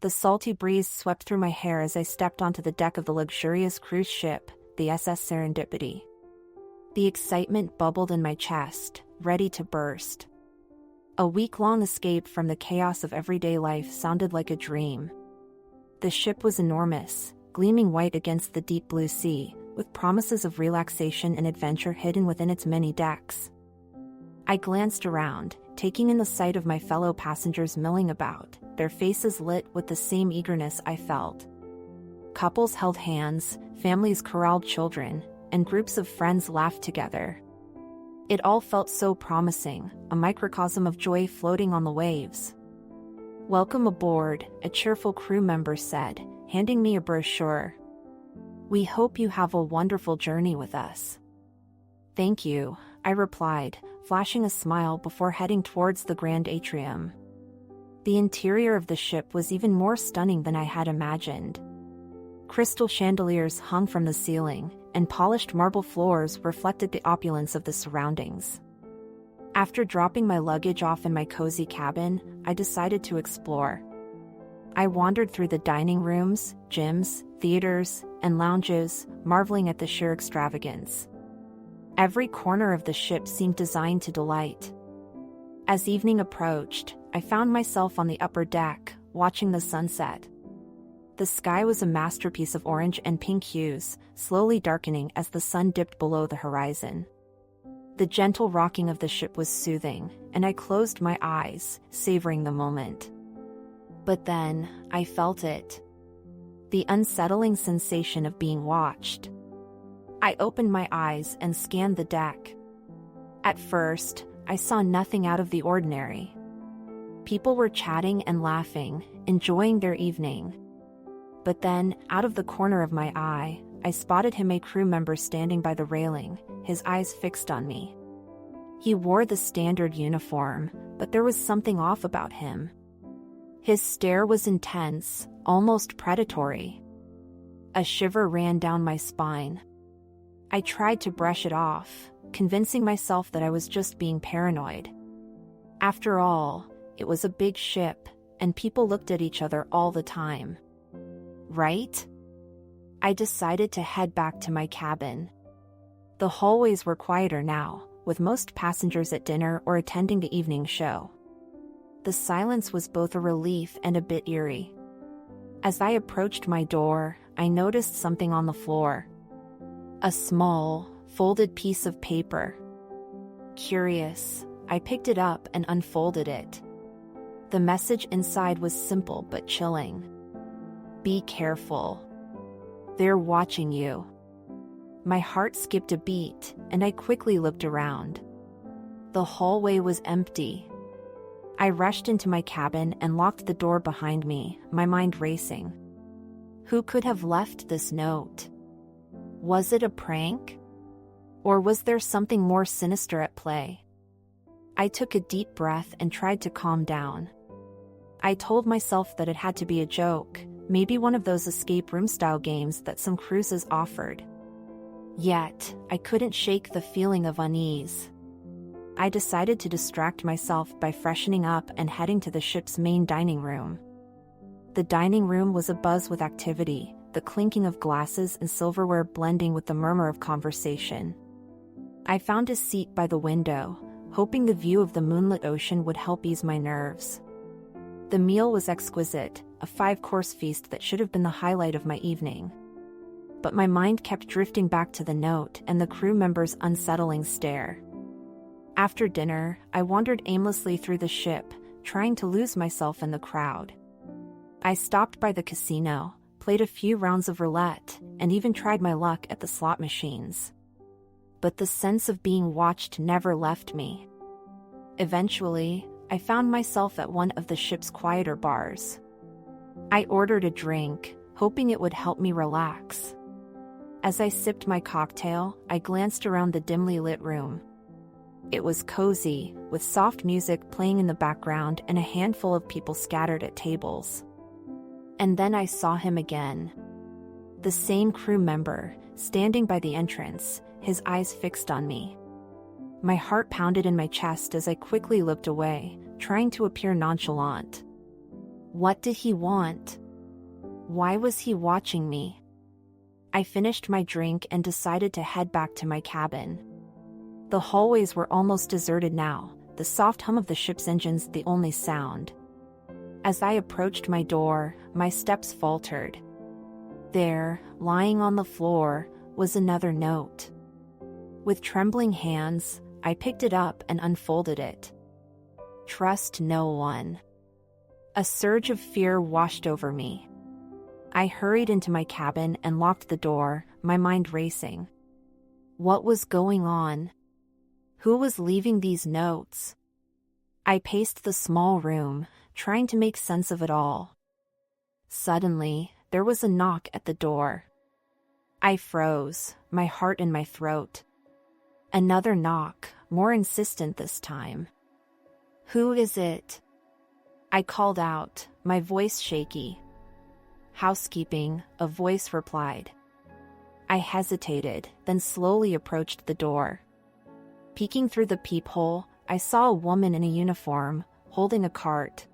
The salty breeze swept through my hair as I stepped onto the deck of the luxurious cruise ship, the SS Serendipity. The excitement bubbled in my chest, ready to burst. A week-long escape from the chaos of everyday life sounded like a dream. The ship was enormous, gleaming white against the deep blue sea, with promises of relaxation and adventure hidden within its many decks. I glanced around, taking in the sight of my fellow passengers milling about, their faces lit with the same eagerness I felt. Couples held hands, families corralled children, and groups of friends laughed together. It all felt so promising, a microcosm of joy floating on the waves. "Welcome aboard," a cheerful crew member said, handing me a brochure. "We hope you have a wonderful journey with us." "Thank you," I replied, flashing a smile before heading towards the grand atrium. The interior of the ship was even more stunning than I had imagined. Crystal chandeliers hung from the ceiling, and polished marble floors reflected the opulence of the surroundings. After dropping my luggage off in my cozy cabin, I decided to explore. I wandered through the dining rooms, gyms, theaters, and lounges, marveling at the sheer extravagance. Every corner of the ship seemed designed to delight. As evening approached, I found myself on the upper deck, watching the sunset. The sky was a masterpiece of orange and pink hues, slowly darkening as the sun dipped below the horizon. The gentle rocking of the ship was soothing, and I closed my eyes, savoring the moment. But then, I felt it. The unsettling sensation of being watched. I opened my eyes and scanned the deck. At first, I saw nothing out of the ordinary. People were chatting and laughing, enjoying their evening. But then, out of the corner of my eye, I spotted a crew member standing by the railing, his eyes fixed on me. He wore the standard uniform, but there was something off about him. His stare was intense, almost predatory. A shiver ran down my spine. I tried to brush it off, convincing myself that I was just being paranoid. After all, it was a big ship, and people looked at each other all the time. Right? I decided to head back to my cabin. The hallways were quieter now, with most passengers at dinner or attending the evening show. The silence was both a relief and a bit eerie. As I approached my door, I noticed something on the floor. A small, folded piece of paper. Curious, I picked it up and unfolded it. The message inside was simple but chilling. "Be careful. They're watching you." My heart skipped a beat, and I quickly looked around. The hallway was empty. I rushed into my cabin and locked the door behind me, my mind racing. Who could have left this note? Was it a prank? Or was there something more sinister at play? I took a deep breath and tried to calm down. I told myself that it had to be a joke, maybe one of those escape room-style games that some cruises offered. Yet, I couldn't shake the feeling of unease. I decided to distract myself by freshening up and heading to the ship's main dining room. The dining room was abuzz with activity, the clinking of glasses and silverware blending with the murmur of conversation. I found a seat by the window, hoping the view of the moonlit ocean would help ease my nerves. The meal was exquisite, a 5-course feast that should have been the highlight of my evening. But my mind kept drifting back to the note and the crew member's unsettling stare. After dinner, I wandered aimlessly through the ship, trying to lose myself in the crowd. I stopped by the casino, played a few rounds of roulette, and even tried my luck at the slot machines. But the sense of being watched never left me. Eventually, I found myself at one of the ship's quieter bars. I ordered a drink, hoping it would help me relax. As I sipped my cocktail, I glanced around the dimly lit room. It was cozy, with soft music playing in the background and a handful of people scattered at tables. And then I saw him again. The same crew member, standing by the entrance, his eyes fixed on me. My heart pounded in my chest as I quickly looked away, trying to appear nonchalant. What did he want? Why was he watching me? I finished my drink and decided to head back to my cabin. The hallways were almost deserted now, the soft hum of the ship's engines the only sound. As I approached my door, my steps faltered. There, lying on the floor, was another note. With trembling hands, I picked it up and unfolded it. Trust no one. A surge of fear washed over me. I hurried into my cabin and locked the door, my mind racing. What was going on? Who was leaving these notes? I paced the small room, trying to make sense of it all. Suddenly, there was a knock at the door. I froze, my heart in my throat. Another knock, more insistent this time. Who is it? I called out, my voice shaky. Housekeeping, a voice replied. I hesitated, then slowly approached the door. Peeking through the peephole, I saw a woman in a uniform, holding a cart.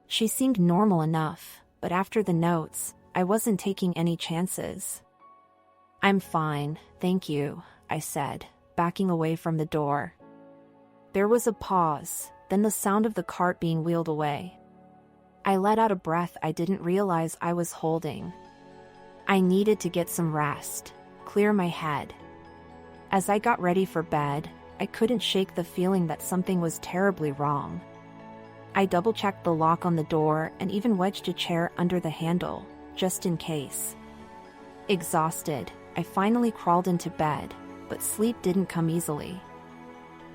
She seemed normal enough, but after the notes, I wasn't taking any chances. I'm fine, thank you, I said, backing away from the door. There was a pause, then the sound of the cart being wheeled away. I let out a breath I didn't realize I was holding. I needed to get some rest, clear my head. As I got ready for bed, I couldn't shake the feeling that something was terribly wrong. I double-checked the lock on the door and even wedged a chair under the handle, just in case. Exhausted, I finally crawled into bed, but sleep didn't come easily.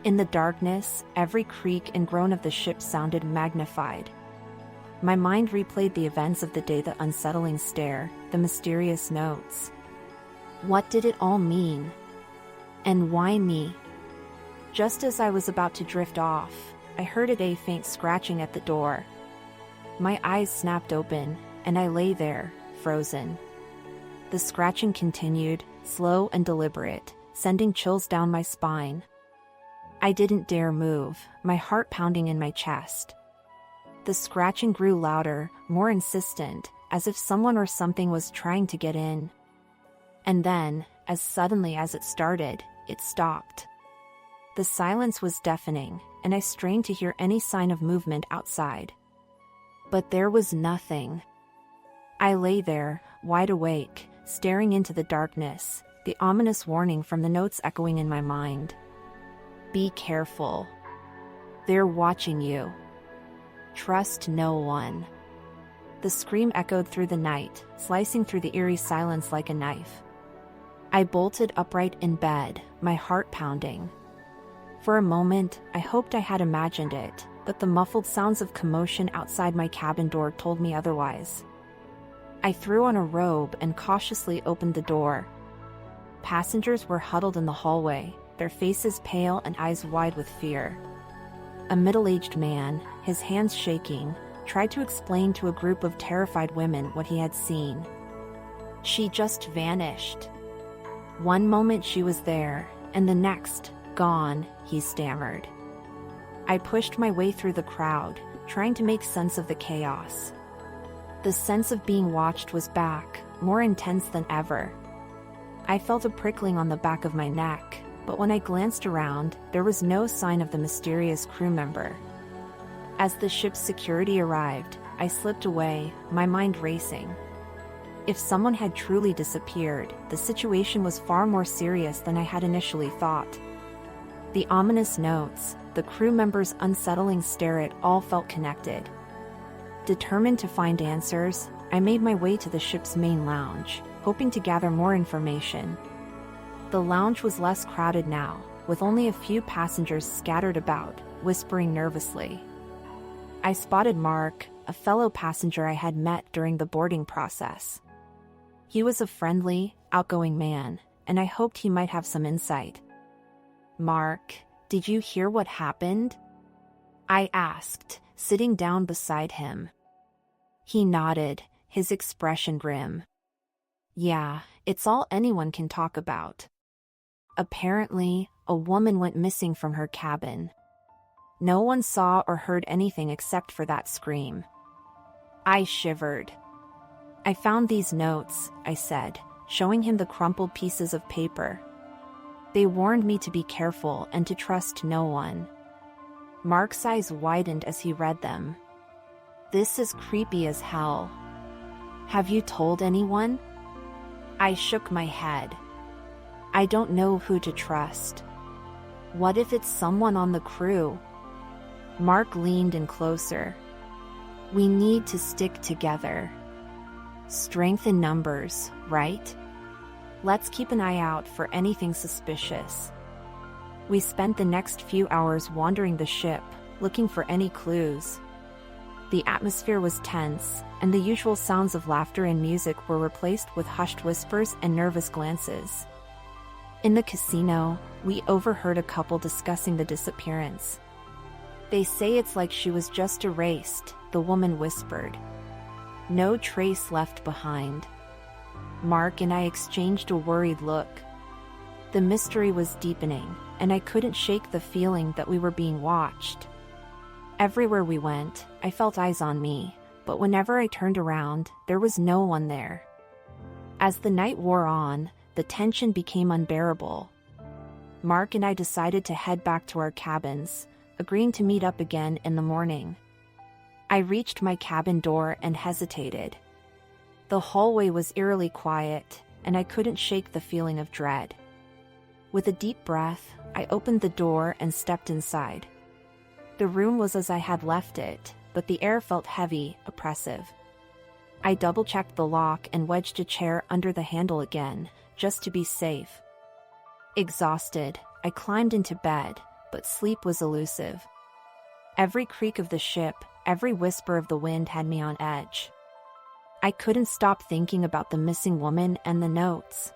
In the darkness, every creak and groan of the ship sounded magnified. My mind replayed the events of the day, the unsettling stare, the mysterious notes. What did it all mean? And why me? Just as I was about to drift off, I heard a faint scratching at the door. My eyes snapped open, and I lay there, frozen. The scratching continued, slow and deliberate, sending chills down my spine. I didn't dare move, my heart pounding in my chest. The scratching grew louder, more insistent, as if someone or something was trying to get in. And then, as suddenly as it started, it stopped. The silence was deafening, and I strained to hear any sign of movement outside. But there was nothing. I lay there, wide awake, staring into the darkness, the ominous warning from the notes echoing in my mind. Be careful. They're watching you. Trust no one. The scream echoed through the night, slicing through the eerie silence like a knife. I bolted upright in bed, my heart pounding. For a moment, I hoped I had imagined it, but the muffled sounds of commotion outside my cabin door told me otherwise. I threw on a robe and cautiously opened the door. Passengers were huddled in the hallway, their faces pale and eyes wide with fear. A middle-aged man, his hands shaking, tried to explain to a group of terrified women what he had seen. She just vanished. One moment she was there, and the next, gone, he stammered. I pushed my way through the crowd, trying to make sense of the chaos. The sense of being watched was back, more intense than ever. I felt a prickling on the back of my neck, but when I glanced around, there was no sign of the mysterious crew member. As the ship's security arrived, I slipped away, my mind racing. If someone had truly disappeared, the situation was far more serious than I had initially thought. The ominous notes, the crew member's unsettling stare, it all felt connected. Determined to find answers, I made my way to the ship's main lounge, hoping to gather more information. The lounge was less crowded now, with only a few passengers scattered about, whispering nervously. I spotted Mark, a fellow passenger I had met during the boarding process. He was a friendly, outgoing man, and I hoped he might have some insight. Mark, did you hear what happened? I asked, sitting down beside him. He nodded, his expression grim. Yeah, it's all anyone can talk about. Apparently, a woman went missing from her cabin. No one saw or heard anything except for that scream. I shivered. I found these notes, I said, showing him the crumpled pieces of paper. They warned me to be careful and to trust no one. Mark's eyes widened as he read them. This is creepy as hell. Have you told anyone? I shook my head. I don't know who to trust. What if it's someone on the crew? Mark leaned in closer. We need to stick together. Strength in numbers, right? Let's keep an eye out for anything suspicious. We spent the next few hours wandering the ship, looking for any clues. The atmosphere was tense, and the usual sounds of laughter and music were replaced with hushed whispers and nervous glances. In the casino, we overheard a couple discussing the disappearance. They say it's like she was just erased, the woman whispered. No trace left behind. Mark and I exchanged a worried look. The mystery was deepening, and I couldn't shake the feeling that we were being watched. Everywhere we went, I felt eyes on me, but whenever I turned around, there was no one there. As the night wore on, the tension became unbearable. Mark and I decided to head back to our cabins, agreeing to meet up again in the morning. I reached my cabin door and hesitated. The hallway was eerily quiet, and I couldn't shake the feeling of dread. With a deep breath, I opened the door and stepped inside. The room was as I had left it, but the air felt heavy, oppressive. I double-checked the lock and wedged a chair under the handle again, just to be safe. Exhausted, I climbed into bed, but sleep was elusive. Every creak of the ship, every whisper of the wind had me on edge. I couldn't stop thinking about the missing woman and the notes.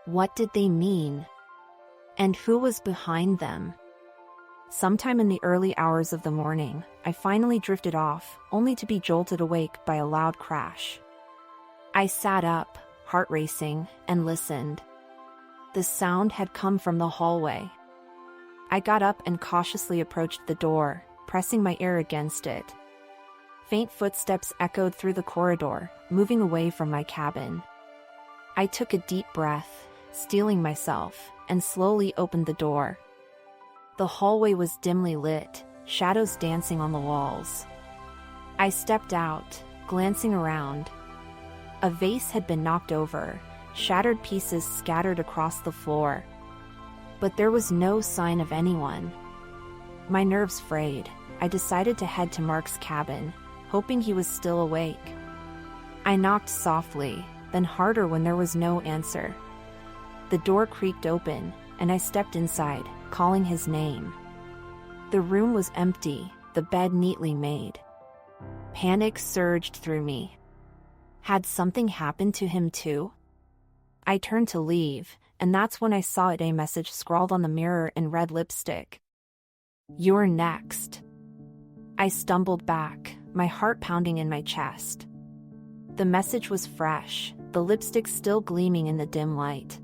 What did they mean? And who was behind them? Sometime in the early hours of the morning, I finally drifted off, only to be jolted awake by a loud crash. I sat up, heart racing, and listened. The sound had come from the hallway. I got up and cautiously approached the door, pressing my ear against it. Faint footsteps echoed through the corridor, moving away from my cabin. I took a deep breath, steeling myself, and slowly opened the door. The hallway was dimly lit, shadows dancing on the walls. I stepped out, glancing around. A vase had been knocked over, shattered pieces scattered across the floor. But there was no sign of anyone. My nerves frayed. I decided to head to Mark's cabin, hoping he was still awake. I knocked softly, then harder when there was no answer. The door creaked open, and I stepped inside, calling his name. The room was empty, the bed neatly made. Panic surged through me. Had something happened to him too? I turned to leave, and that's when I saw a message scrawled on the mirror in red lipstick. "You're next." I stumbled back, my heart pounding in my chest. The message was fresh, the lipstick still gleaming in the dim light.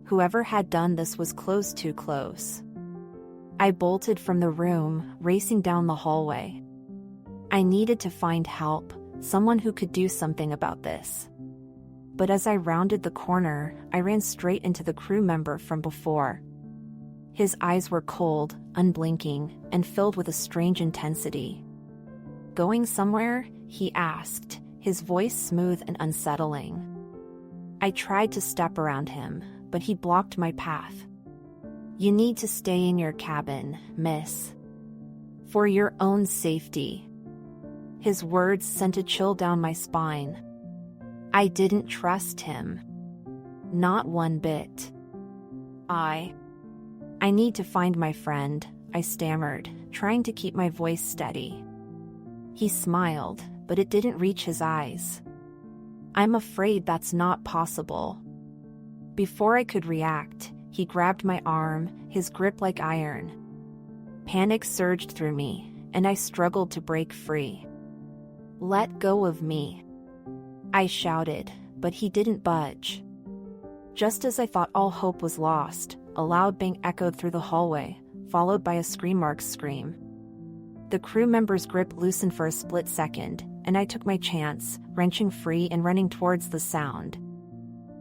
Whoever had done this was close too close. I bolted from the room, racing down the hallway. I needed to find help, someone who could do something about this. But as I rounded the corner, I ran straight into the crew member from before. His eyes were cold, unblinking, and filled with a strange intensity. "Going somewhere?" he asked, his voice smooth and unsettling. I tried to step around him, but he blocked my path. "You need to stay in your cabin, miss. For your own safety." His words sent a chill down my spine. I didn't trust him. Not one bit. I need to find my friend," I stammered, trying to keep my voice steady. He smiled, but it didn't reach his eyes. "I'm afraid that's not possible." Before I could react, he grabbed my arm, his grip like iron. Panic surged through me, and I struggled to break free. "Let go of me," I shouted, but he didn't budge. Just as I thought all hope was lost, a loud bang echoed through the hallway, followed by a scream. The crew member's grip loosened for a split second, and I took my chance, wrenching free and running towards the sound.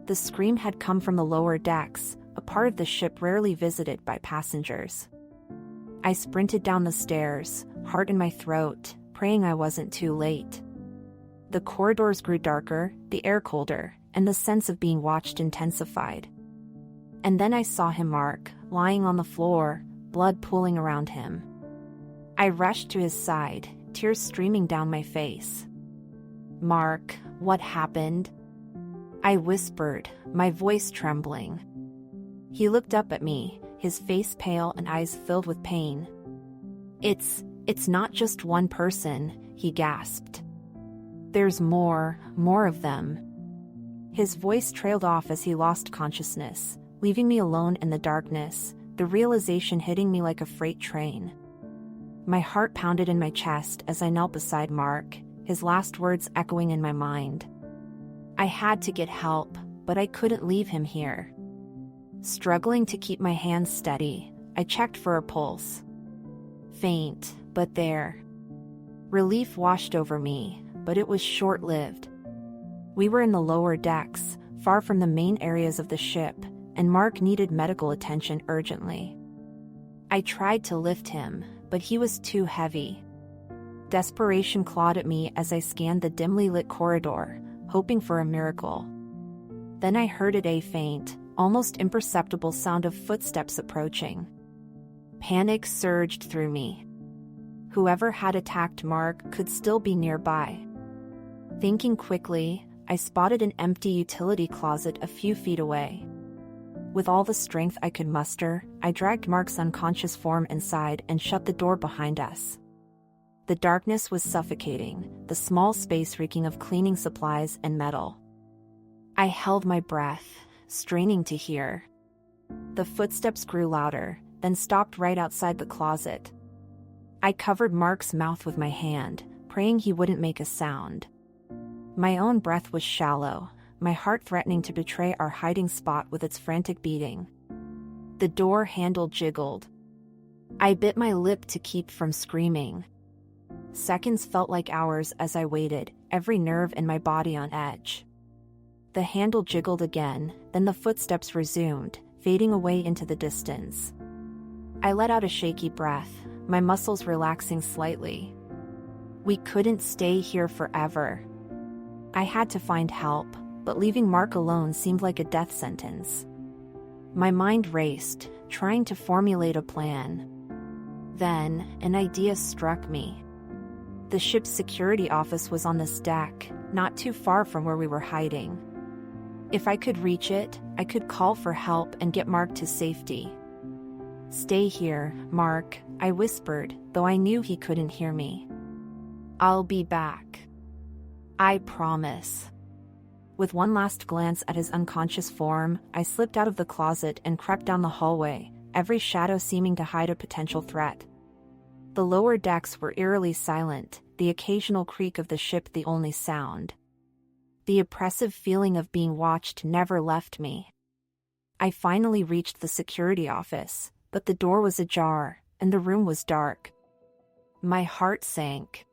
The scream had come from the lower decks, a part of the ship rarely visited by passengers. I sprinted down the stairs, heart in my throat, praying I wasn't too late. The corridors grew darker, the air colder, and the sense of being watched intensified. And then I saw him, Mark, lying on the floor, blood pooling around him. I rushed to his side, tears streaming down my face. "Mark, what happened?" I whispered, my voice trembling. He looked up at me, his face pale and eyes filled with pain. It's not just one person," he gasped. "There's more of them." His voice trailed off as he lost consciousness, leaving me alone in the darkness, the realization hitting me like a freight train. My heart pounded in my chest as I knelt beside Mark, his last words echoing in my mind. I had to get help, but I couldn't leave him here. Struggling to keep my hands steady, I checked for a pulse. Faint, but there. Relief washed over me, but it was short-lived. We were in the lower decks, far from the main areas of the ship, and Mark needed medical attention urgently. I tried to lift him, but he was too heavy. Desperation clawed at me as I scanned the dimly lit corridor, hoping for a miracle. Then I heard a faint, almost imperceptible sound of footsteps approaching. Panic surged through me. Whoever had attacked Mark could still be nearby. Thinking quickly, I spotted an empty utility closet a few feet away. With all the strength I could muster, I dragged Mark's unconscious form inside and shut the door behind us. The darkness was suffocating, the small space reeking of cleaning supplies and metal. I held my breath, straining to hear. The footsteps grew louder, then stopped right outside the closet. I covered Mark's mouth with my hand, praying he wouldn't make a sound. My own breath was shallow, my heart threatening to betray our hiding spot with its frantic beating. The door handle jiggled. I bit my lip to keep from screaming. Seconds felt like hours as I waited, every nerve in my body on edge. The handle jiggled again, then the footsteps resumed, fading away into the distance. I let out a shaky breath, my muscles relaxing slightly. We couldn't stay here forever. I had to find help, but leaving Mark alone seemed like a death sentence. My mind raced, trying to formulate a plan. Then, an idea struck me. The ship's security office was on this deck, not too far from where we were hiding. If I could reach it, I could call for help and get Mark to safety. "Stay here, Mark," I whispered, though I knew he couldn't hear me. "I'll be back. I promise." With one last glance at his unconscious form, I slipped out of the closet and crept down the hallway, every shadow seeming to hide a potential threat. The lower decks were eerily silent, the occasional creak of the ship the only sound. The oppressive feeling of being watched never left me. I finally reached the security office, but the door was ajar, and the room was dark. My heart sank.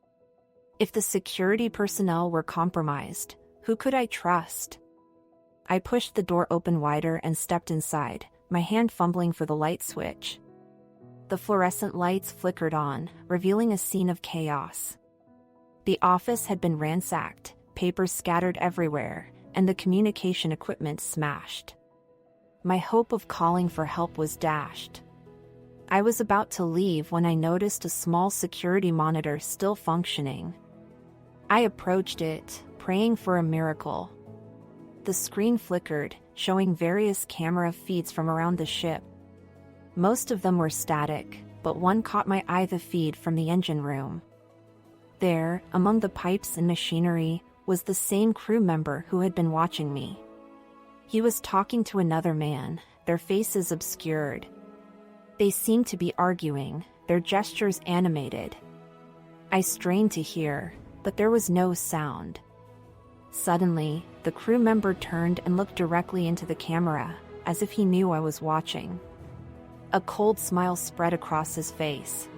If the security personnel were compromised, who could I trust? I pushed the door open wider and stepped inside, my hand fumbling for the light switch. The fluorescent lights flickered on, revealing a scene of chaos. The office had been ransacked, papers scattered everywhere, and the communication equipment smashed. My hope of calling for help was dashed. I was about to leave when I noticed a small security monitor still functioning. I approached it, praying for a miracle. The screen flickered, showing various camera feeds from around the ship. Most of them were static, but one caught my eye: the feed from the engine room. There, among the pipes and machinery, was the same crew member who had been watching me. He was talking to another man, their faces obscured. They seemed to be arguing, their gestures animated. I strained to hear, but there was no sound. Suddenly, the crew member turned and looked directly into the camera, as if he knew I was watching. A cold smile spread across his face.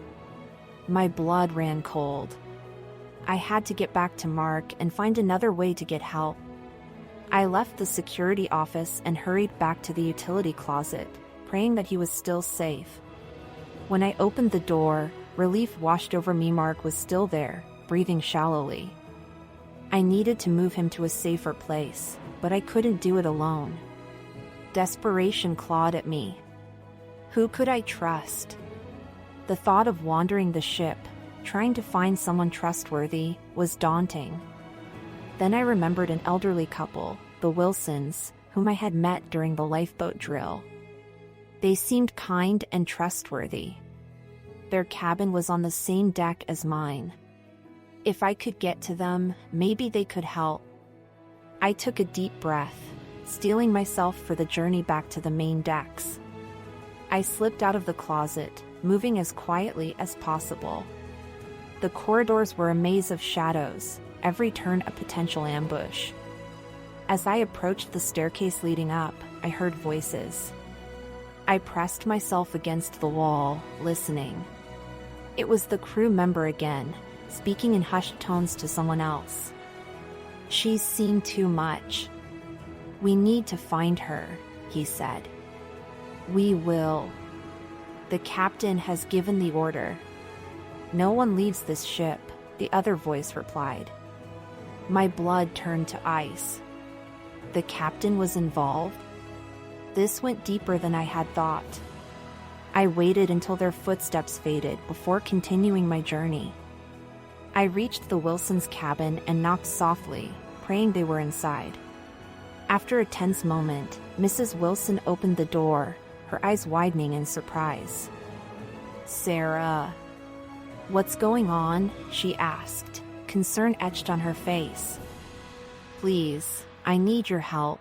My blood ran cold. I had to get back to Mark and find another way to get help. I left the security office and hurried back to the utility closet, praying that he was still safe. When I opened the door, relief washed over me. Mark was still there, breathing shallowly. I needed to move him to a safer place, but I couldn't do it alone. Desperation clawed at me. Who could I trust? The thought of wandering the ship, trying to find someone trustworthy, was daunting. Then I remembered an elderly couple, the Wilsons, whom I had met during the lifeboat drill. They seemed kind and trustworthy. Their cabin was on the same deck as mine. If I could get to them, maybe they could help. I took a deep breath, steeling myself for the journey back to the main decks. I slipped out of the closet, moving as quietly as possible. The corridors were a maze of shadows, every turn a potential ambush. As I approached the staircase leading up, I heard voices. I pressed myself against the wall, listening. It was the crew member again, speaking in hushed tones to someone else. "She's seen too much. We need to find her," he said. "We will. The captain has given the order." "No one leaves this ship," the other voice replied. My blood turned to ice. The captain was involved? This went deeper than I had thought. I waited until their footsteps faded before continuing my journey. I reached the Wilsons' cabin and knocked softly, praying they were inside. After a tense moment, Mrs. Wilson opened the door, her eyes widening in surprise. "Sarah." "What's going on?" she asked, concern etched on her face. "Please, I need your help.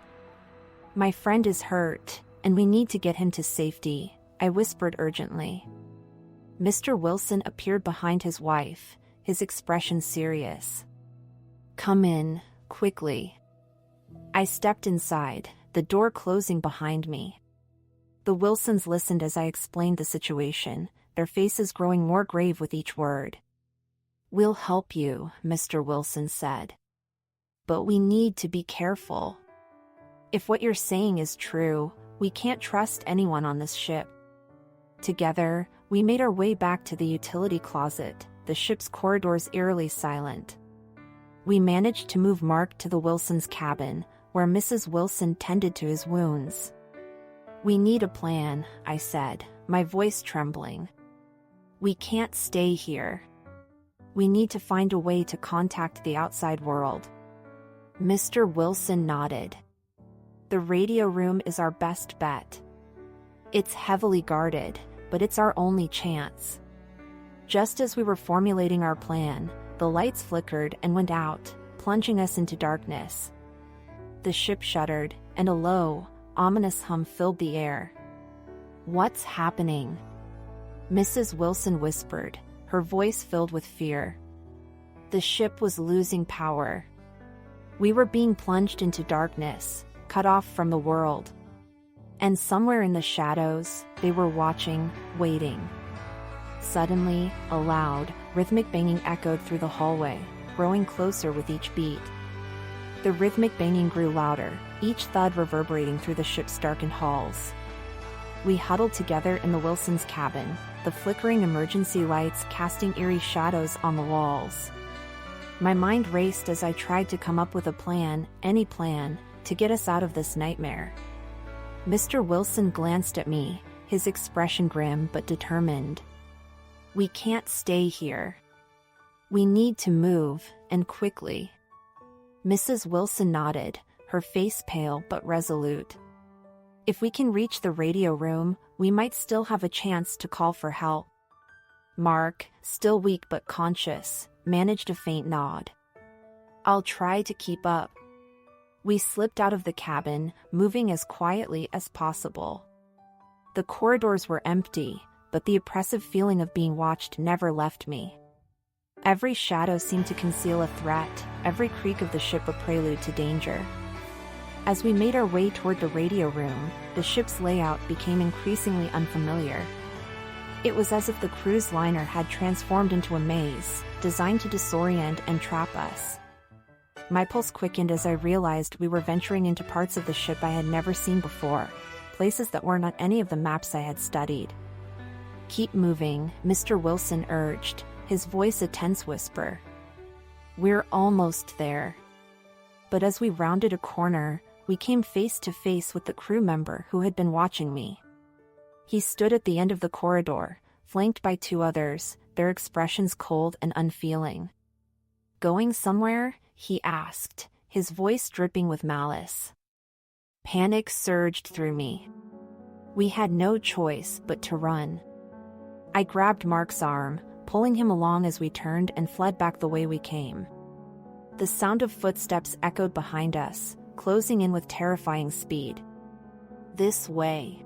My friend is hurt, and we need to get him to safety," I whispered urgently. Mr. Wilson appeared behind his wife, his expression serious. "Come in, quickly." I stepped inside, the door closing behind me. The Wilsons listened as I explained the situation, their faces growing more grave with each word. "We'll help you," Mr. Wilson said. "But we need to be careful. If what you're saying is true, we can't trust anyone on this ship." Together, we made our way back to the utility closet, the ship's corridors eerily silent. We managed to move Mark to the Wilsons' cabin, where Mrs. Wilson tended to his wounds. "We need a plan," I said, my voice trembling. "We can't stay here. We need to find a way to contact the outside world." Mr. Wilson nodded. "The radio room is our best bet. It's heavily guarded, but it's our only chance." Just as we were formulating our plan, the lights flickered and went out, plunging us into darkness. The ship shuddered, and a low, ominous hum filled the air. "What's happening?" Mrs. Wilson whispered, her voice filled with fear. The ship was losing power. We were being plunged into darkness, cut off from the world. And somewhere in the shadows, they were watching, waiting. Suddenly, a loud, rhythmic banging echoed through the hallway, growing closer with each beat. The rhythmic banging grew louder, each thud reverberating through the ship's darkened halls. We huddled together in the Wilsons' cabin, the flickering emergency lights casting eerie shadows on the walls. My mind raced as I tried to come up with a plan, any plan, to get us out of this nightmare. Mr. Wilson glanced at me, his expression grim but determined. "We can't stay here. We need to move, and quickly." Mrs. Wilson nodded, her face pale but resolute. "If we can reach the radio room, we might still have a chance to call for help." Mark, still weak but conscious, managed a faint nod. "I'll try to keep up." We slipped out of the cabin, moving as quietly as possible. The corridors were empty, but the oppressive feeling of being watched never left me. Every shadow seemed to conceal a threat, every creak of the ship a prelude to danger. As we made our way toward the radio room, the ship's layout became increasingly unfamiliar. It was as if the cruise liner had transformed into a maze, designed to disorient and trap us. My pulse quickened as I realized we were venturing into parts of the ship I had never seen before, places that weren't on any of the maps I had studied. "Keep moving," Mr. Wilson urged, his voice a tense whisper. "We're almost there." But as we rounded a corner, we came face to face with the crew member who had been watching me. He stood at the end of the corridor, flanked by two others, their expressions cold and unfeeling. "Going somewhere?" he asked, his voice dripping with malice. Panic surged through me. We had no choice but to run. I grabbed Mark's arm, pulling him along as we turned and fled back the way we came. The sound of footsteps echoed behind us, closing in with terrifying speed. "This way,"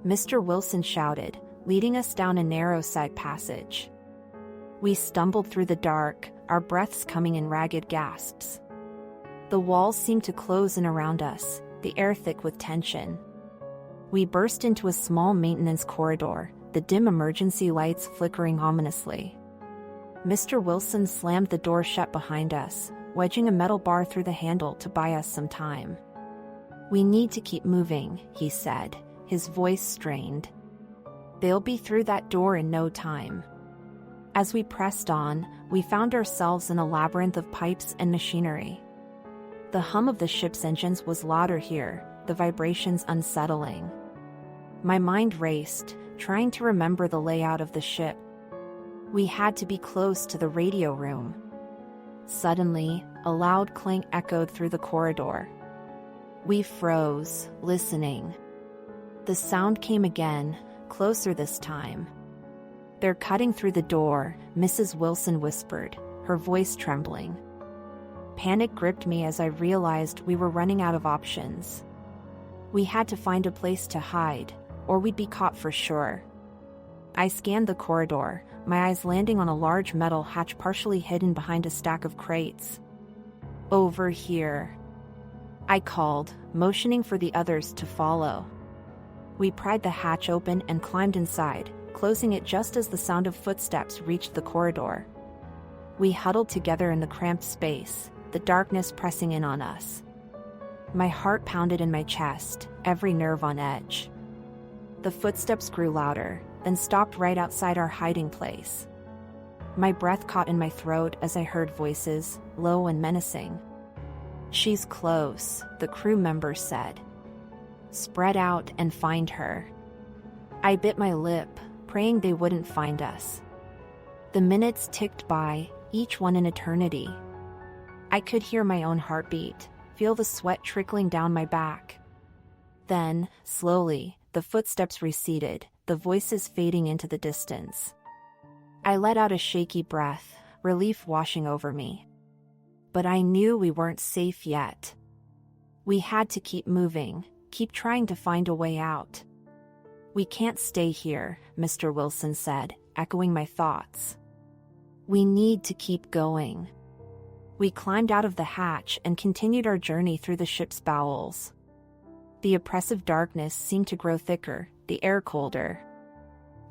Mr. Wilson shouted, leading us down a narrow side passage. We stumbled through the dark, our breaths coming in ragged gasps. The walls seemed to close in around us, the air thick with tension. We burst into a small maintenance corridor, the dim emergency lights flickering ominously. Mr. Wilson slammed the door shut behind us, wedging a metal bar through the handle to buy us some time. "We need to keep moving," he said, his voice strained. "They'll be through that door in no time." As we pressed on, we found ourselves in a labyrinth of pipes and machinery. The hum of the ship's engines was louder here, the vibrations unsettling. My mind raced, trying to remember the layout of the ship. We had to be close to the radio room. Suddenly, a loud clang echoed through the corridor. We froze, listening. The sound came again, closer this time. "They're cutting through the door," Mrs. Wilson whispered, her voice trembling. Panic gripped me as I realized we were running out of options. We had to find a place to hide, or we'd be caught for sure. I scanned the corridor, my eyes landing on a large metal hatch partially hidden behind a stack of crates. "Over here," I called, motioning for the others to follow. We pried the hatch open and climbed inside, closing it just as the sound of footsteps reached the corridor. We huddled together in the cramped space, the darkness pressing in on us. My heart pounded in my chest, every nerve on edge. The footsteps grew louder, then stopped right outside our hiding place. My breath caught in my throat as I heard voices, low and menacing. "She's close," the crew member said. "Spread out and find her." I bit my lip, praying they wouldn't find us. The minutes ticked by, each one an eternity. I could hear my own heartbeat, feel the sweat trickling down my back. Then, slowly, the footsteps receded, the voices fading into the distance. I let out a shaky breath, relief washing over me. But I knew we weren't safe yet. We had to keep moving, keep trying to find a way out. "We can't stay here," Mr. Wilson said, echoing my thoughts. "We need to keep going." We climbed out of the hatch and continued our journey through the ship's bowels. The oppressive darkness seemed to grow thicker, the air colder.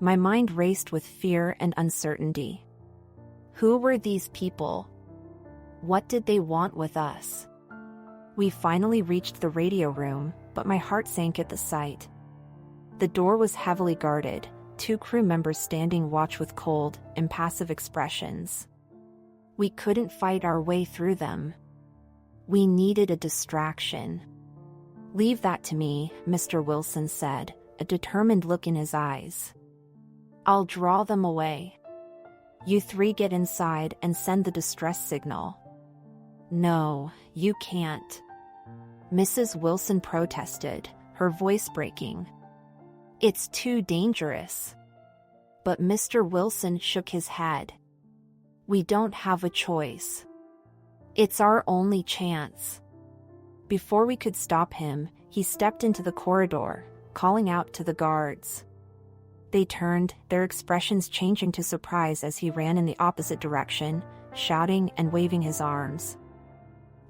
My mind raced with fear and uncertainty. Who were these people? What did they want with us? We finally reached the radio room, but my heart sank at the sight. The door was heavily guarded, two crew members standing watch with cold, impassive expressions. We couldn't fight our way through them. We needed a distraction. "Leave that to me," Mr. Wilson said, a determined look in his eyes. "I'll draw them away. You three get inside and send the distress signal." "No, you can't," Mrs. Wilson protested, her voice breaking. "It's too dangerous." But Mr. Wilson shook his head. "We don't have a choice. It's our only chance." Before we could stop him, he stepped into the corridor, calling out to the guards. They turned, their expressions changing to surprise as he ran in the opposite direction, shouting and waving his arms.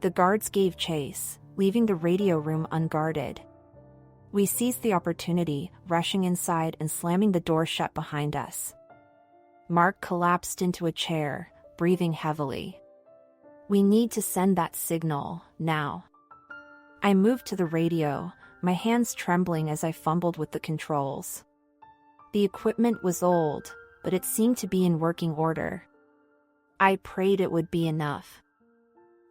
The guards gave chase, leaving the radio room unguarded. We seized the opportunity, rushing inside and slamming the door shut behind us. Mark collapsed into a chair, breathing heavily. We need to send that signal, now. I moved to the radio, my hands trembling as I fumbled with the controls. The equipment was old, but it seemed to be in working order. I prayed it would be enough.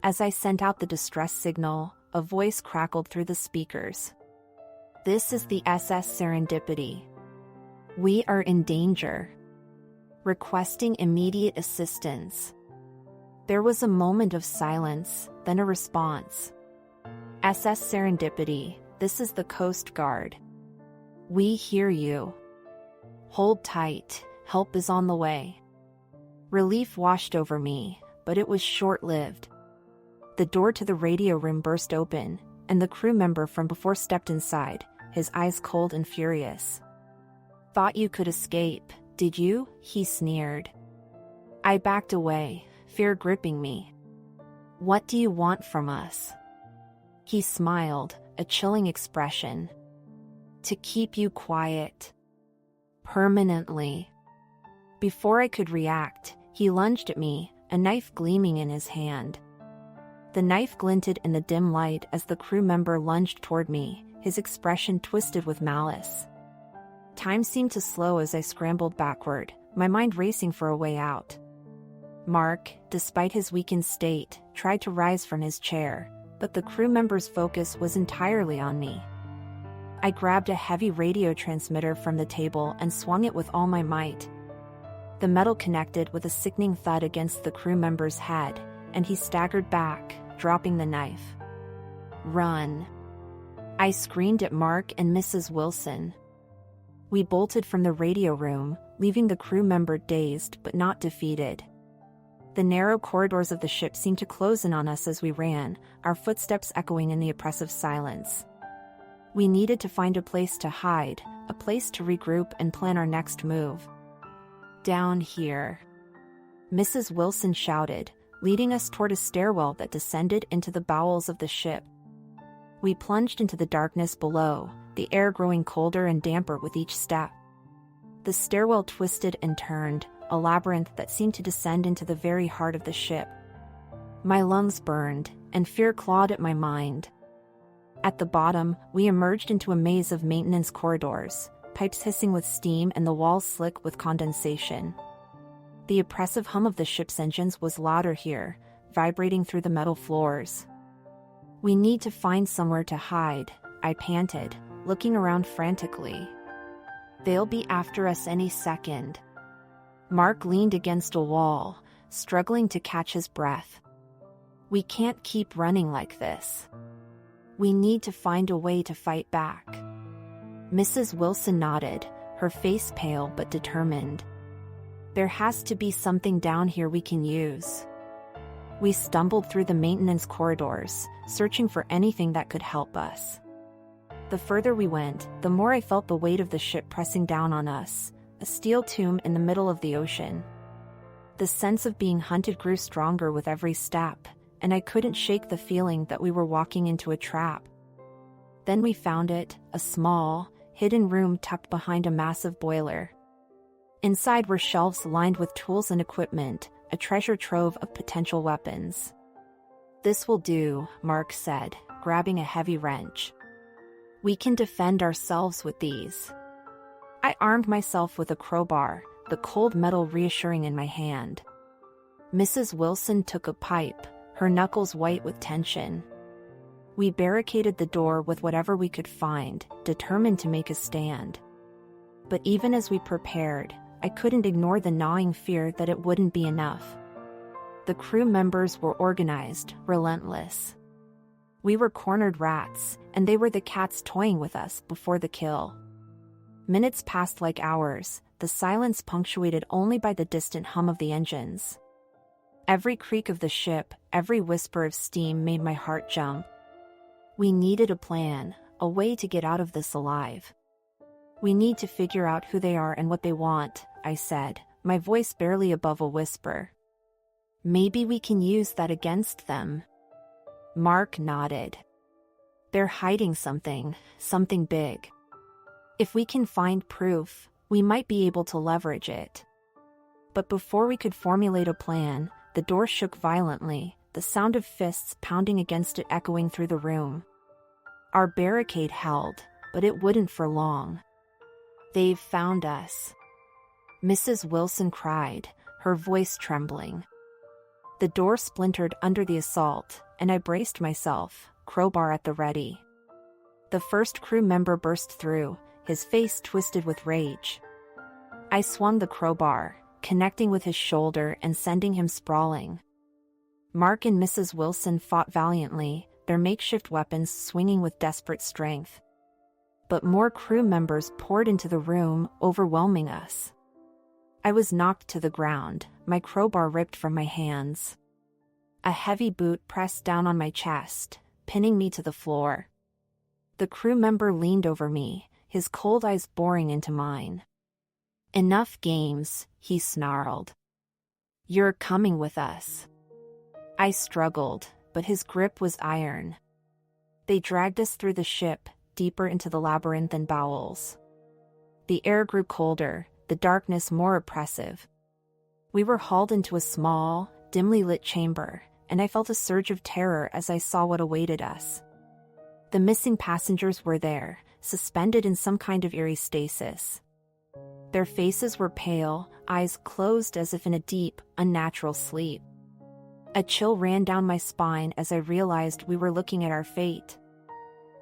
As I sent out the distress signal, a voice crackled through the speakers. "This is the SS Serendipity. We are in danger. Requesting immediate assistance." There was a moment of silence, then a response. "SS Serendipity, this is the Coast Guard. We hear you. Hold tight, help is on the way." Relief washed over me, but it was short-lived. The door to the radio room burst open, and the crew member from before stepped inside, his eyes cold and furious. "Thought you could escape, did you?" he sneered. I backed away, fear gripping me. "What do you want from us?" He smiled, a chilling expression. "To keep you quiet. Permanently." Before I could react, he lunged at me, a knife gleaming in his hand. The knife glinted in the dim light as the crew member lunged toward me, his expression twisted with malice. Time seemed to slow as I scrambled backward, my mind racing for a way out. Mark, despite his weakened state, tried to rise from his chair, but the crew member's focus was entirely on me. I grabbed a heavy radio transmitter from the table and swung it with all my might. The metal connected with a sickening thud against the crew member's head, and he staggered back, dropping the knife. "Run!" I screamed at Mark and Mrs. Wilson. We bolted from the radio room, leaving the crew member dazed but not defeated. The narrow corridors of the ship seemed to close in on us as we ran, our footsteps echoing in the oppressive silence. We needed to find a place to hide, a place to regroup and plan our next move. "Down here," Mrs. Wilson shouted, leading us toward a stairwell that descended into the bowels of the ship. We plunged into the darkness below, the air growing colder and damper with each step. The stairwell twisted and turned, a labyrinth that seemed to descend into the very heart of the ship. My lungs burned, and fear clawed at my mind. At the bottom, we emerged into a maze of maintenance corridors, pipes hissing with steam and the walls slick with condensation. The oppressive hum of the ship's engines was louder here, vibrating through the metal floors. "We need to find somewhere to hide," I panted, looking around frantically. "They'll be after us any second." Mark leaned against a wall, struggling to catch his breath. "We can't keep running like this. We need to find a way to fight back." Mrs. Wilson nodded, her face pale but determined. "There has to be something down here we can use." We stumbled through the maintenance corridors, searching for anything that could help us. The further we went, the more I felt the weight of the ship pressing down on us, a steel tomb in the middle of the ocean. The sense of being hunted grew stronger with every step, and I couldn't shake the feeling that we were walking into a trap. Then we found it, a small, hidden room tucked behind a massive boiler. Inside were shelves lined with tools and equipment, a treasure trove of potential weapons. "This will do," Mark said, grabbing a heavy wrench. "We can defend ourselves with these." I armed myself with a crowbar, the cold metal reassuring in my hand. Mrs. Wilson took a pipe, her knuckles white with tension. We barricaded the door with whatever we could find, determined to make a stand. But even as we prepared, I couldn't ignore the gnawing fear that it wouldn't be enough. The crew members were organized, relentless. We were cornered rats, and they were the cats toying with us before the kill. Minutes passed like hours, the silence punctuated only by the distant hum of the engines. Every creak of the ship, every whisper of steam made my heart jump. We needed a plan, a way to get out of this alive. "We need to figure out who they are and what they want," I said, my voice barely above a whisper. "Maybe we can use that against them." Mark nodded. They're hiding something, something big. If we can find proof, we might be able to leverage it. But before we could formulate a plan, the door shook violently, the sound of fists pounding against it echoing through the room. Our barricade held, but it wouldn't for long. "They've found us," Mrs. Wilson cried, her voice trembling. The door splintered under the assault, and I braced myself, crowbar at the ready. The first crew member burst through, his face twisted with rage. I swung the crowbar, connecting with his shoulder and sending him sprawling. Mark and Mrs. Wilson fought valiantly, their makeshift weapons swinging with desperate strength. But more crew members poured into the room, overwhelming us. I was knocked to the ground, my crowbar ripped from my hands. A heavy boot pressed down on my chest, pinning me to the floor. The crew member leaned over me, his cold eyes boring into mine. "Enough games," he snarled. "You're coming with us." I struggled, but his grip was iron. They dragged us through the ship, deeper into the labyrinthine bowels. The air grew colder, the darkness more oppressive. We were hauled into a small, dimly lit chamber, and I felt a surge of terror as I saw what awaited us. The missing passengers were there, suspended in some kind of eerie stasis. Their faces were pale, eyes closed as if in a deep, unnatural sleep. A chill ran down my spine as I realized we were looking at our fate.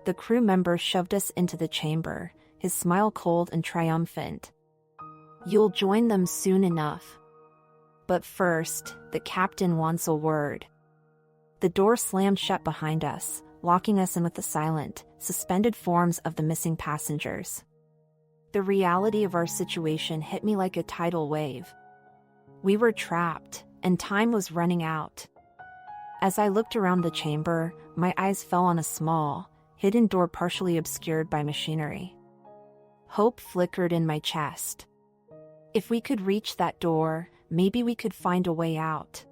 The crew member shoved us into the chamber, his smile cold and triumphant. "You'll join them soon enough. But first, the captain wants a word." The door slammed shut behind us, locking us in with the silent, suspended forms of the missing passengers. The reality of our situation hit me like a tidal wave. We were trapped, and time was running out. As I looked around the chamber, my eyes fell on a small, hidden door partially obscured by machinery. Hope flickered in my chest. If we could reach that door, maybe we could find a way out.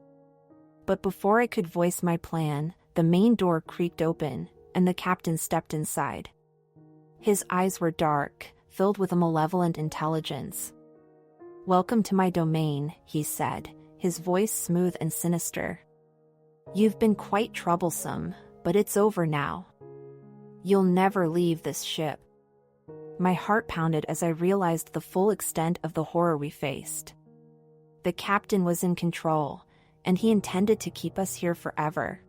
But before I could voice my plan, the main door creaked open, and the captain stepped inside. His eyes were dark, filled with a malevolent intelligence. "Welcome to my domain," he said, his voice smooth and sinister. "You've been quite troublesome, but it's over now. You'll never leave this ship." My heart pounded as I realized the full extent of the horror we faced. The captain was in control, and he intended to keep us here forever.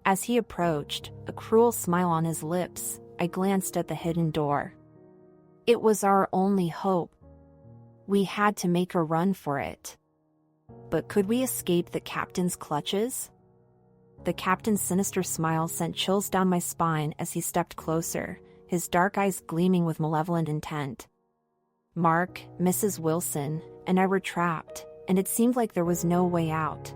As he approached, a cruel smile on his lips, I glanced at the hidden door. It was our only hope. We had to make a run for it. But could we escape the captain's clutches? The captain's sinister smile sent chills down my spine as he stepped closer, his dark eyes gleaming with malevolent intent. Mark, Mrs. Wilson, and I were trapped, and it seemed like there was no way out.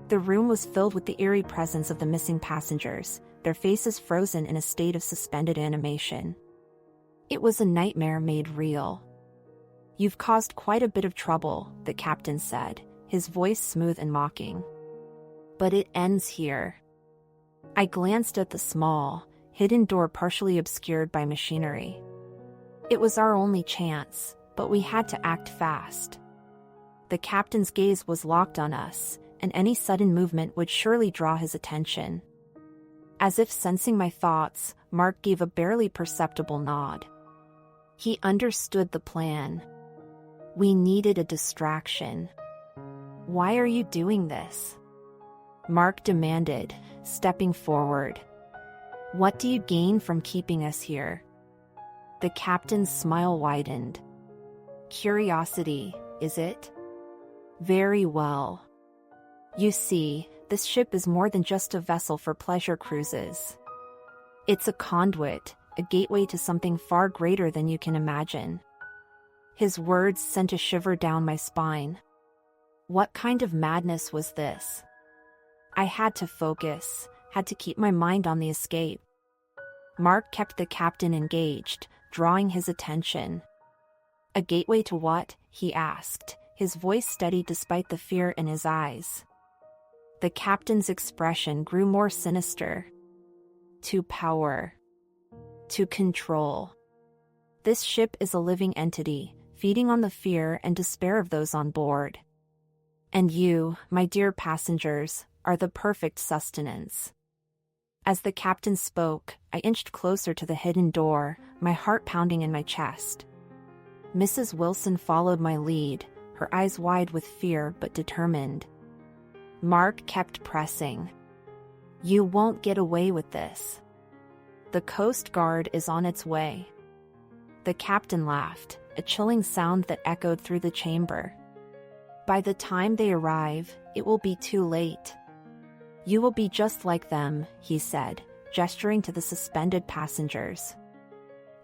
The room was filled with the eerie presence of the missing passengers, their faces frozen in a state of suspended animation. It was a nightmare made real. "You've caused quite a bit of trouble," the captain said, his voice smooth and mocking. "But it ends here." I glanced at the small, hidden door partially obscured by machinery. It was our only chance, but we had to act fast. The captain's gaze was locked on us, and any sudden movement would surely draw his attention. As if sensing my thoughts, Mark gave a barely perceptible nod. He understood the plan. We needed a distraction. "Why are you doing this?" Mark demanded, stepping forward. "What do you gain from keeping us here?" The captain's smile widened. "Curiosity, is it? Very well. You see, this ship is more than just a vessel for pleasure cruises. It's a conduit, a gateway to something far greater than you can imagine." His words sent a shiver down my spine. What kind of madness was this? I had to focus, had to keep my mind on the escape. Mark kept the captain engaged, drawing his attention. "A gateway to what?" he asked, his voice steady despite the fear in his eyes. The captain's expression grew more sinister. to power, to control. This ship is a living entity, feeding on the fear and despair of those on board. And you, my dear passengers, are the perfect sustenance. As the captain spoke, I inched closer to the hidden door, my heart pounding in my chest. Mrs. Wilson followed my lead, her eyes wide with fear but determined. Mark kept pressing. You won't get away with this. The Coast Guard is on its way. The captain laughed, a chilling sound that echoed through the chamber. By the time they arrive, it will be too late. You will be just like them, he said, gesturing to the suspended passengers.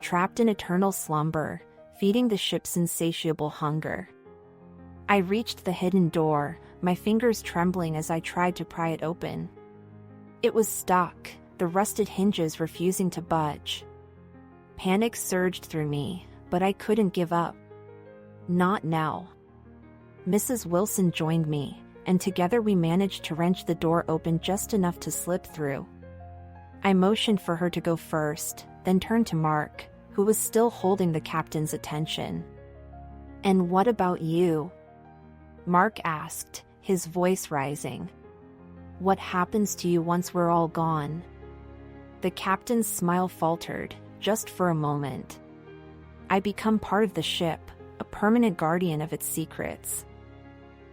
Trapped in eternal slumber, feeding the ship's insatiable hunger. I reached the hidden door, my fingers trembling as I tried to pry it open. It was stuck, the rusted hinges refusing to budge. Panic surged through me, but I couldn't give up. Not now. Mrs. Wilson joined me, and together we managed to wrench the door open just enough to slip through. I motioned for her to go first, then turned to Mark, who was still holding the captain's attention. And what about you? Mark asked, his voice rising. What happens to you once we're all gone? The captain's smile faltered, just for a moment. I become part of the ship, a permanent guardian of its secrets.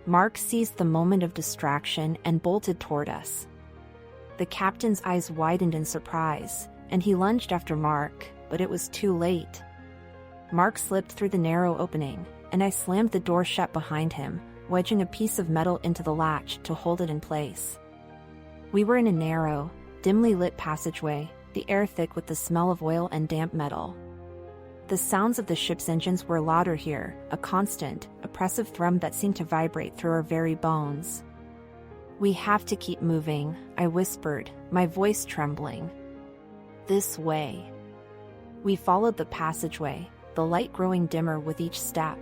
Mark seized the moment of distraction and bolted toward us. The captain's eyes widened in surprise, and he lunged after Mark, but it was too late. Mark slipped through the narrow opening, and I slammed the door shut behind him, wedging a piece of metal into the latch to hold it in place. We were in a narrow, dimly lit passageway, the air thick with the smell of oil and damp metal. The sounds of the ship's engines were louder here, a constant, oppressive thrum that seemed to vibrate through our very bones. We have to keep moving, I whispered, my voice trembling. This way. We followed the passageway, the light growing dimmer with each step.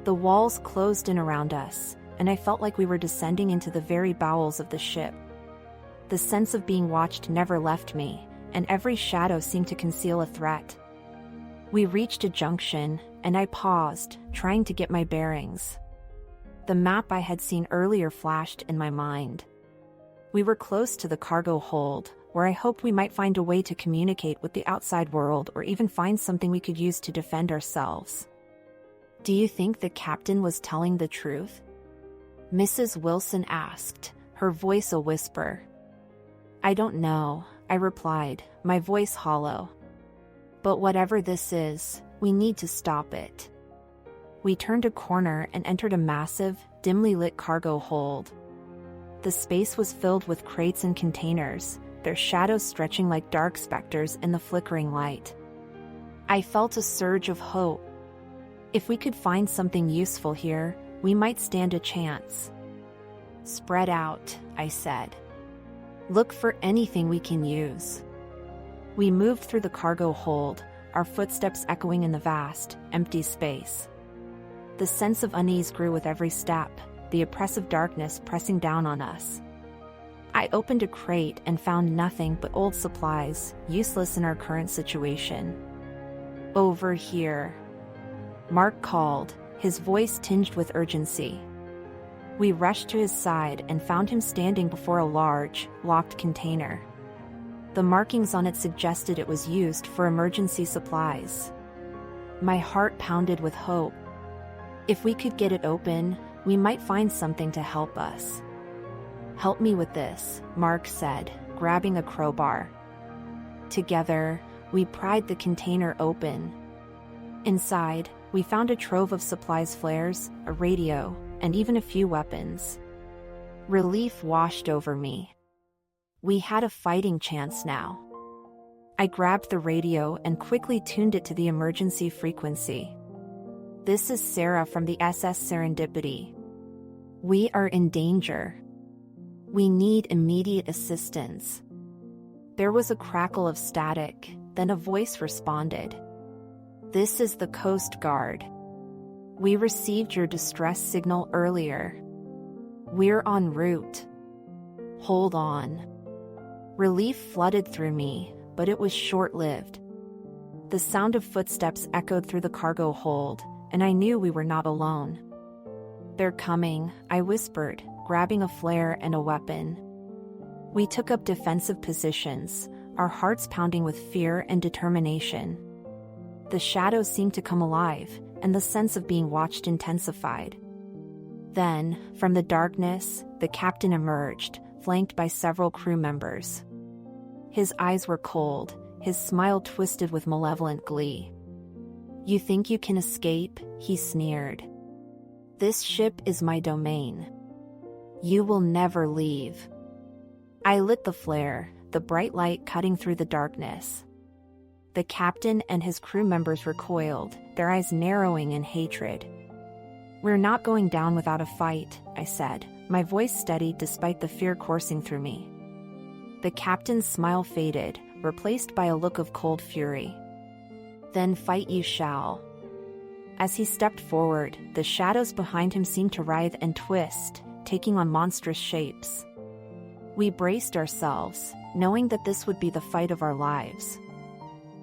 The walls closed in around us, and I felt like we were descending into the very bowels of the ship. The sense of being watched never left me, and every shadow seemed to conceal a threat. We reached a junction, and I paused, trying to get my bearings. The map I had seen earlier flashed in my mind. We were close to the cargo hold, where I hoped we might find a way to communicate with the outside world or even find something we could use to defend ourselves. Do you think the captain was telling the truth? Mrs. Wilson asked, her voice a whisper. I don't know, I replied, my voice hollow. But whatever this is, we need to stop it. We turned a corner and entered a massive, dimly lit cargo hold. The space was filled with crates and containers, their shadows stretching like dark specters in the flickering light. I felt a surge of hope. If we could find something useful here, we might stand a chance. Spread out, I said. Look for anything we can use. We moved through the cargo hold, our footsteps echoing in the vast, empty space. The sense of unease grew with every step, the oppressive darkness pressing down on us. I opened a crate and found nothing but old supplies, useless in our current situation. Over here. Mark called, his voice tinged with urgency. We rushed to his side and found him standing before a large, locked container. The markings on it suggested it was used for emergency supplies. My heart pounded with hope. If we could get it open, we might find something to help us. Help me with this, Mark said, grabbing a crowbar. Together, we pried the container open. Inside, we found a trove of supplies, flares, a radio, and even a few weapons. Relief washed over me. We had a fighting chance now. I grabbed the radio and quickly tuned it to the emergency frequency. This is Sarah from the SS Serendipity. We are in danger. We need immediate assistance. There was a crackle of static, then a voice responded. This is the Coast Guard. We received your distress signal earlier. We're en route. Hold on. Relief flooded through me, but it was short-lived. The sound of footsteps echoed through the cargo hold, and I knew we were not alone. "They're coming," I whispered, grabbing a flare and a weapon. We took up defensive positions, our hearts pounding with fear and determination. The shadows seemed to come alive, and the sense of being watched intensified. Then, from the darkness, the captain emerged, flanked by several crew members. His eyes were cold, his smile twisted with malevolent glee. "You think you can escape?" he sneered. "This ship is my domain. You will never leave." I lit the flare, the bright light cutting through the darkness. The captain and his crew members recoiled, their eyes narrowing in hatred. "We're not going down without a fight," I said, my voice steady despite the fear coursing through me. The captain's smile faded, replaced by a look of cold fury. "Then fight you shall." As he stepped forward, the shadows behind him seemed to writhe and twist, taking on monstrous shapes. We braced ourselves, knowing that this would be the fight of our lives.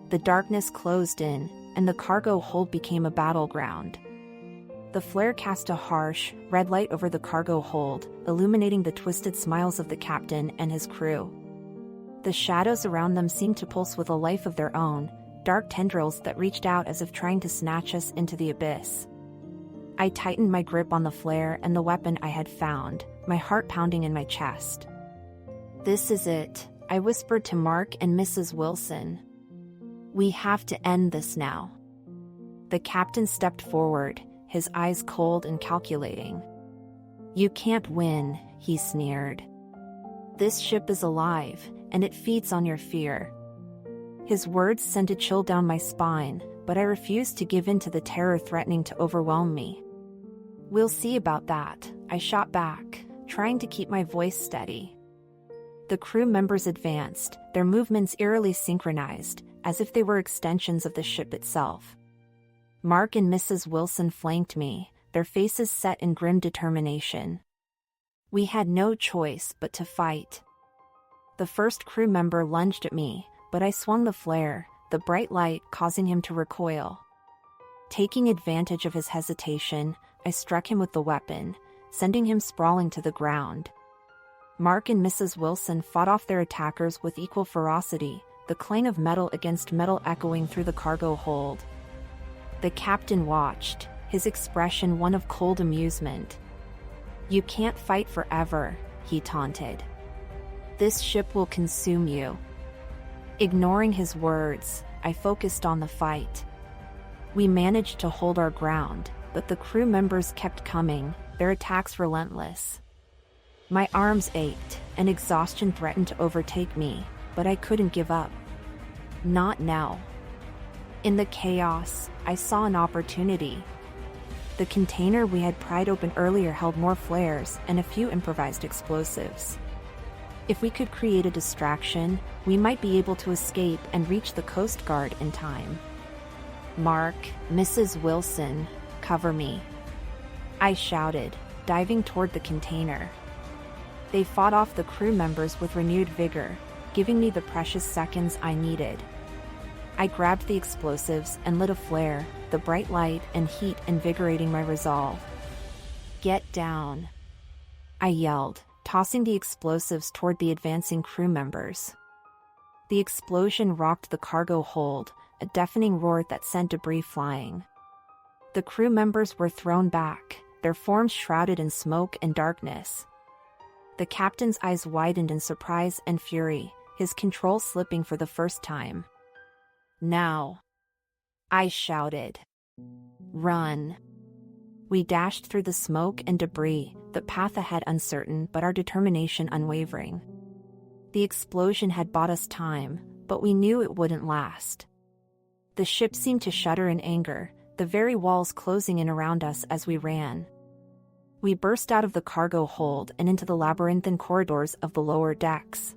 The darkness closed in, and the cargo hold became a battleground. The flare cast a harsh, red light over the cargo hold, illuminating the twisted smiles of the captain and his crew. The shadows around them seemed to pulse with a life of their own, dark tendrils that reached out as if trying to snatch us into the abyss. I tightened my grip on the flare and the weapon I had found, my heart pounding in my chest. "This is it," I whispered to Mark and Mrs. Wilson. "We have to end this now." The captain stepped forward, his eyes cold and calculating. "You can't win," he sneered. "This ship is alive, and it feeds on your fear." His words sent a chill down my spine, but I refused to give in to the terror threatening to overwhelm me. "We'll see about that," I shot back, trying to keep my voice steady. The crew members advanced, their movements eerily synchronized, as if they were extensions of the ship itself. Mark and Mrs. Wilson flanked me, their faces set in grim determination. We had no choice but to fight. The first crew member lunged at me, but I swung the flare, the bright light causing him to recoil. Taking advantage of his hesitation, I struck him with the weapon, sending him sprawling to the ground. Mark and Mrs. Wilson fought off their attackers with equal ferocity, the clang of metal against metal echoing through the cargo hold. The captain watched, his expression one of cold amusement. "You can't fight forever," he taunted. "This ship will consume you." Ignoring his words, I focused on the fight. We managed to hold our ground, but the crew members kept coming, their attacks relentless. My arms ached, and exhaustion threatened to overtake me, but I couldn't give up. Not now. In the chaos, I saw an opportunity. The container we had pried open earlier held more flares and a few improvised explosives. If we could create a distraction, we might be able to escape and reach the Coast Guard in time. "Mark, Mrs. Wilson, cover me," I shouted, diving toward the container. They fought off the crew members with renewed vigor, giving me the precious seconds I needed. I grabbed the explosives and lit a flare, the bright light and heat invigorating my resolve. "Get down," I yelled, tossing the explosives toward the advancing crew members. The explosion rocked the cargo hold, a deafening roar that sent debris flying. The crew members were thrown back, their forms shrouded in smoke and darkness. The captain's eyes widened in surprise and fury, his control slipping for the first time. "Now," I shouted. "Run." We dashed through the smoke and debris, the path ahead uncertain but our determination unwavering. The explosion had bought us time, but we knew it wouldn't last. The ship seemed to shudder in anger, the very walls closing in around us as we ran. We burst out of the cargo hold and into the labyrinthine corridors of the lower decks.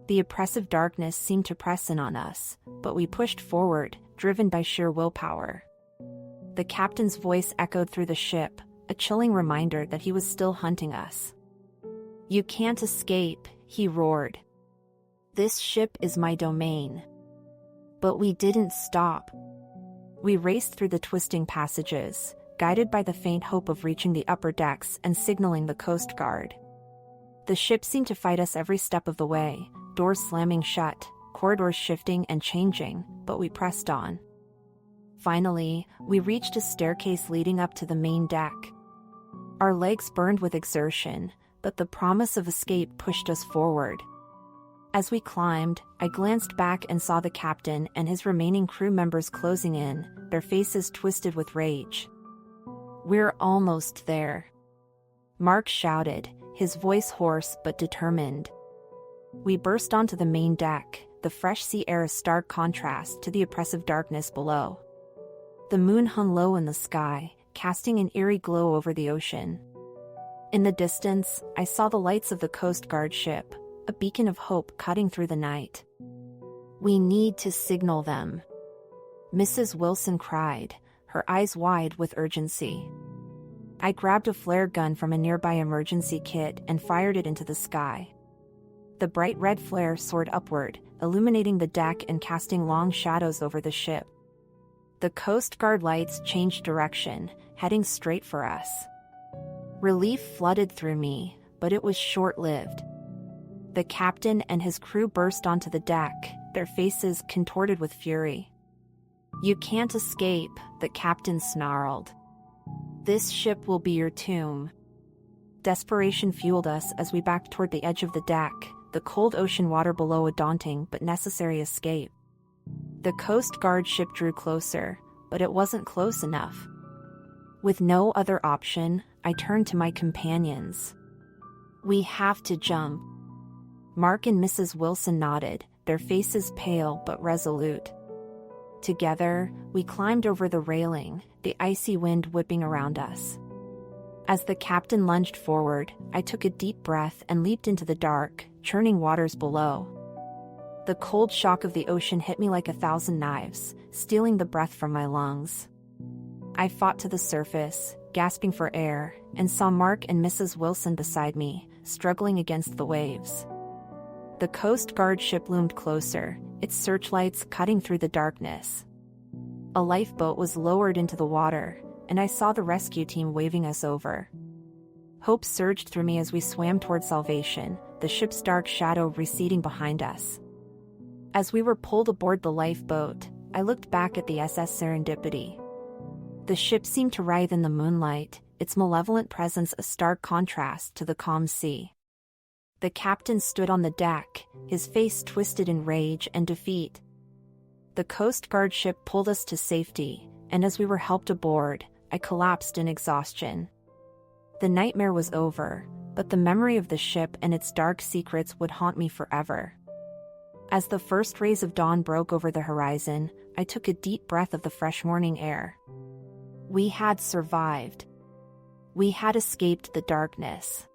The oppressive darkness seemed to press in on us, but we pushed forward, driven by sheer willpower. The captain's voice echoed through the ship, a chilling reminder that he was still hunting us. "You can't escape," he roared. This ship is my domain. But we didn't stop. We raced through the twisting passages, guided by the faint hope of reaching the upper decks and signaling the Coast Guard. The ship seemed to fight us every step of the way, doors slamming shut, corridors shifting and changing, but we pressed on. Finally, we reached a staircase leading up to the main deck. Our legs burned with exertion, but the promise of escape pushed us forward. As we climbed, I glanced back and saw the captain and his remaining crew members closing in, their faces twisted with rage. "We're almost there," Mark shouted, his voice hoarse but determined. We burst onto the main deck, the fresh sea air a stark contrast to the oppressive darkness below. The moon hung low in the sky, casting an eerie glow over the ocean. In the distance, I saw the lights of the Coast Guard ship, a beacon of hope cutting through the night. "We need to signal them," Mrs. Wilson cried, her eyes wide with urgency. I grabbed a flare gun from a nearby emergency kit and fired it into the sky. The bright red flare soared upward, illuminating the deck and casting long shadows over the ship. The Coast Guard lights changed direction, heading straight for us. Relief flooded through me, but it was short-lived. The captain and his crew burst onto the deck, their faces contorted with fury. "You can't escape," the captain snarled. "This ship will be your tomb." Desperation fueled us as we backed toward the edge of the deck, the cold ocean water below a daunting but necessary escape. The Coast Guard ship drew closer, but it wasn't close enough. With no other option, I turned to my companions. "We have to jump." Mark and Mrs. Wilson nodded, their faces pale but resolute. Together, we climbed over the railing, the icy wind whipping around us. As the captain lunged forward, I took a deep breath and leaped into the dark, churning waters below. The cold shock of the ocean hit me like 1,000 knives, stealing the breath from my lungs. I fought to the surface, gasping for air, and saw Mark and Mrs. Wilson beside me, struggling against the waves. The Coast Guard ship loomed closer, its searchlights cutting through the darkness. A lifeboat was lowered into the water, and I saw the rescue team waving us over. Hope surged through me as we swam toward salvation, the ship's dark shadow receding behind us. As we were pulled aboard the lifeboat, I looked back at the SS Serendipity. The ship seemed to writhe in the moonlight, its malevolent presence a stark contrast to the calm sea. The captain stood on the deck, his face twisted in rage and defeat. The Coast Guard ship pulled us to safety, and as we were helped aboard, I collapsed in exhaustion. The nightmare was over, but the memory of the ship and its dark secrets would haunt me forever. As the first rays of dawn broke over the horizon, I took a deep breath of the fresh morning air. We had survived. We had escaped the darkness.